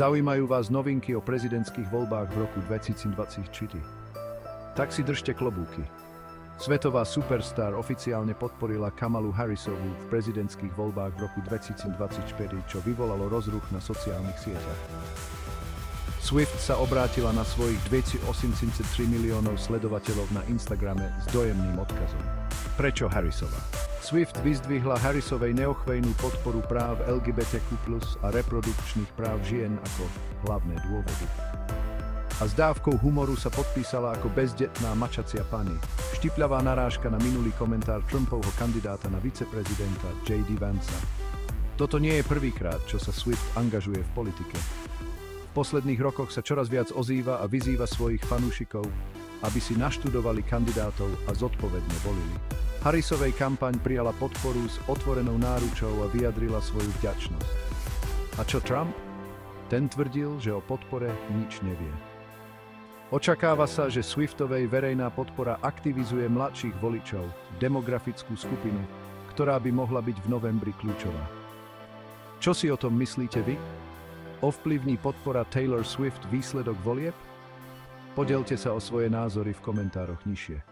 Zaujímajú vás novinky o prezidentských voľbách v roku 2024? Tak si držte klobúky. Svetová superstar oficiálne podporila Kamalu Harrisovú v prezidentských voľbách v roku 2024, čo vyvolalo rozruch na sociálnych sieťach. Swift sa obrátila na svojich 283 miliónov sledovateľov na Instagrame s dojemným odkazom. Prečo Harrisova? Swift vyzdvihla Harrisovej neochvejnú podporu práv LGBTQ+ a reprodukčných práv žien ako hlavné dôvody. A s dávkou humoru sa podpísala ako bezdetná mačacia pani. Štipľavá narážka na minulý komentár Trumpovho kandidáta na viceprezidenta J.D. Vansa. Toto nie je prvýkrát, čo sa Swift angažuje v politike. V posledných rokoch sa čoraz viac ozýva a vyzýva svojich fanúšikov, aby si naštudovali kandidátov a zodpovedne volili. Harrisovej kampaň prijala podporu s otvorenou náručou a vyjadrila svoju vďačnosť. A čo Trump? Ten tvrdil, že o podpore nič nevie. Očakáva sa, že Swiftovej verejná podpora aktivizuje mladších voličov, demografickú skupinu, ktorá by mohla byť v novembri kľúčová. Čo si o tom myslíte vy? Ovplyvní podpora Taylor Swift výsledok volieb? Podelte sa o svoje názory v komentároch nižšie.